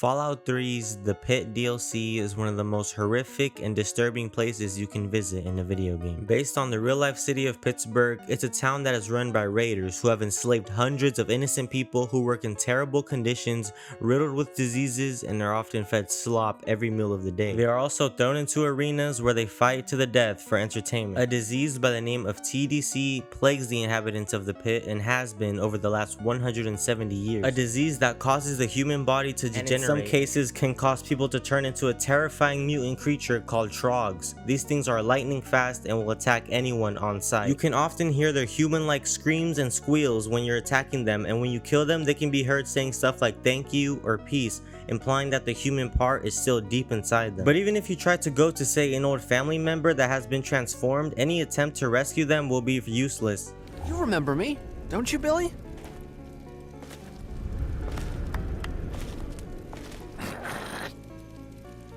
Fallout 3's The Pit DLC is one of the most horrific and disturbing places you can visit in a video game. Based on the real-life city of Pittsburgh, it's a town that is run by raiders who have enslaved hundreds of innocent people who work in terrible conditions, riddled with diseases, and are often fed slop every meal of the day. They are also thrown into arenas where they fight to the death for entertainment. A disease by the name of TDC plagues the inhabitants of the pit and has been over the last 170 years. A disease that causes the human body to degenerate. In some cases can cause people to turn into a terrifying mutant creature called trogs. These things are lightning fast and will attack anyone on sight. You can often hear their human-like screams and squeals when you're attacking them, and when you kill them they can be heard saying stuff like thank you or peace, implying that the human part is still deep inside them. But even if you try to go to say an old family member that has been transformed, any attempt to rescue them will be useless. You remember me, don't you, Billy?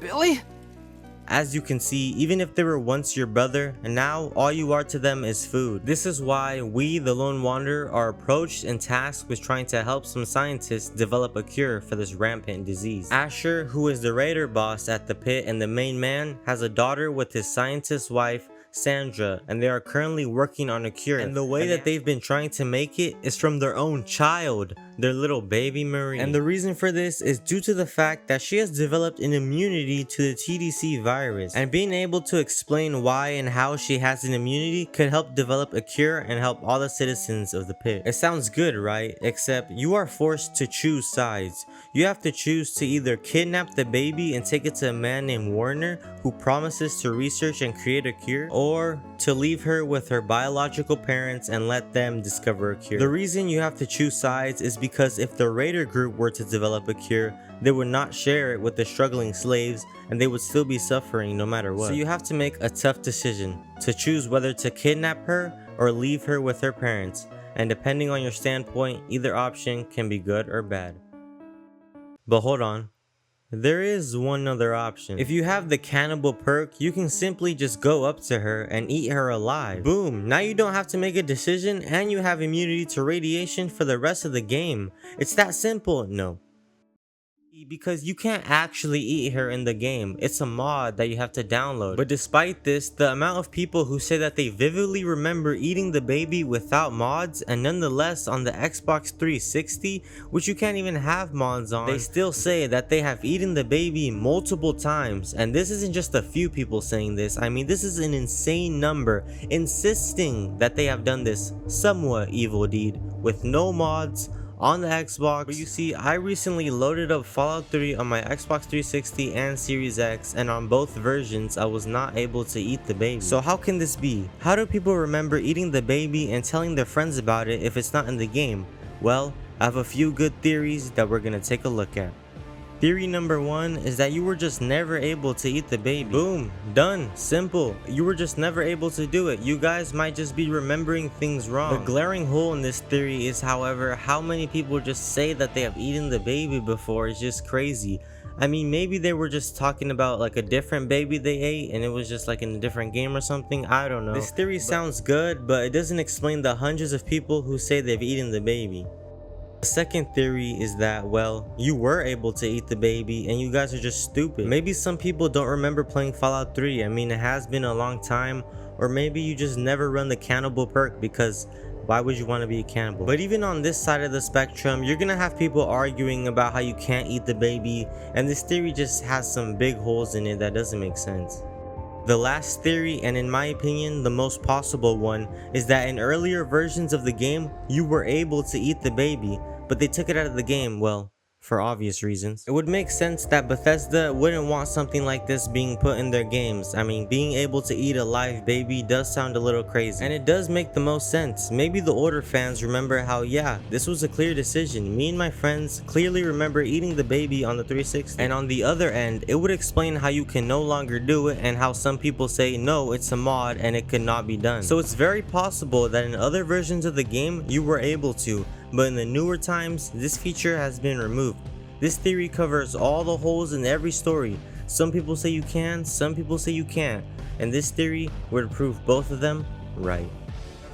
Billy? As you can see, even if they were once your brother, and now all you are to them is food. This is why we, the Lone Wanderer, are approached and tasked with trying to help some scientists develop a cure for this rampant disease. Asher, who is the raider boss at the pit and the main man, has a daughter with his scientist wife, Sandra, and they are currently working on a cure. And the way that they've been trying to make it is from their own child, their little baby Marie. And the reason for this is due to the fact that she has developed an immunity to the TDC virus, and being able to explain why and how she has an immunity could help develop a cure and help all the citizens of the pit. It sounds good, right? Except you are forced to choose sides. You have to choose to either kidnap the baby and take it to a man named Warner who promises to research and create a cure, or to leave her with her biological parents and let them discover a cure. The reason you have to choose sides is because if the raider group were to develop a cure, they would not share it with the struggling slaves and they would still be suffering no matter what. So you have to make a tough decision to choose whether to kidnap her or leave her with her parents, and depending on your standpoint, either option can be good or bad. But hold on. There is one other option. If you have the cannibal perk, you can simply just go up to her and eat her alive. Boom, now you don't have to make a decision and you have immunity to radiation for the rest of the game. It's that simple. No. Because you can't actually eat her in the game. It's a mod that you have to download. But despite this, the amount of people who say that they vividly remember eating the baby without mods, and nonetheless on the Xbox 360, which you can't even have mods on, they still say that they have eaten the baby multiple times. And this isn't just a few people saying this. I mean, this is an insane number insisting that they have done this somewhat evil deed with no mods on the Xbox. But you see, I recently loaded up Fallout 3 on my Xbox 360 and Series X, and on both versions I was not able to eat the baby. So how can this be? How do people remember eating the baby and telling their friends about it if it's not in the game? Well, I have a few good theories that we're gonna take a look at. Theory number one is that you were just never able to eat the baby. Boom, done, simple. You were just never able to do it. You guys might just be remembering things wrong. The glaring hole in this theory is, however, how many people just say that they have eaten the baby before is just crazy. I mean, maybe they were just talking about like a different baby they ate and it was just like in a different game or something. I don't know. This theory sounds good, but it doesn't explain the hundreds of people who say they've eaten the baby. The second theory is that, well, you were able to eat the baby and you guys are just stupid. Maybe some people don't remember playing Fallout 3. I mean, it has been a long time. Or maybe you just never run the cannibal perk, because why would you want to be a cannibal? But even on this side of the spectrum, you're gonna have people arguing about how you can't eat the baby, and this theory just has some big holes in it that doesn't make sense. The last theory, and in my opinion the most possible one, is that in earlier versions of the game you were able to eat the baby, but they took it out of the game, well, for obvious reasons. It would make sense that Bethesda wouldn't want something like this being put in their games. I mean, being able to eat a live baby does sound a little crazy, and it does make the most sense. Maybe the older fans remember how, yeah, this was a clear decision. Me and my friends clearly remember eating the baby on the 360. And on the other end, it would explain how you can no longer do it and how some people say no, it's a mod and it could not be done. So it's very possible that in other versions of the game you were able to, but in the newer times this feature has been removed. This theory covers all the holes in every story. Some people say you can, some people say you can't, and this theory would prove both of them right.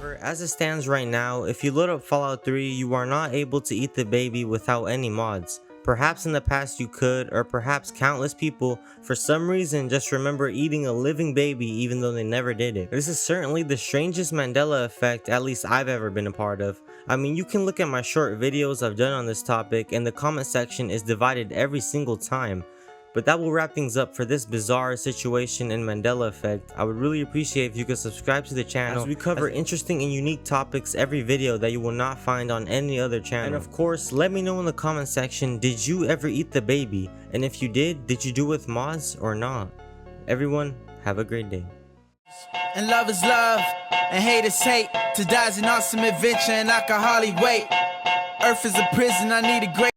However, as it stands right now, if you load up Fallout 3, you are not able to eat the baby without any mods. Perhaps in the past you could, or perhaps countless people, for some reason, just remember eating a living baby even though they never did it. This is certainly the strangest Mandela effect, at least I've ever been a part of. I mean, you can look at my short videos I've done on this topic, and the comment section is divided every single time. But that will wrap things up for this bizarre situation and Mandela effect. I would really appreciate if you could subscribe to the channel, as we cover interesting and unique topics every video that you will not find on any other channel. And of course, let me know in the comment section, did you ever eat the baby? And if you did you do it with mods or not? Everyone, have a great day. And love is love, and hate is hate. To die is an awesome adventure, and I can hardly wait. Earth is a prison, I need a great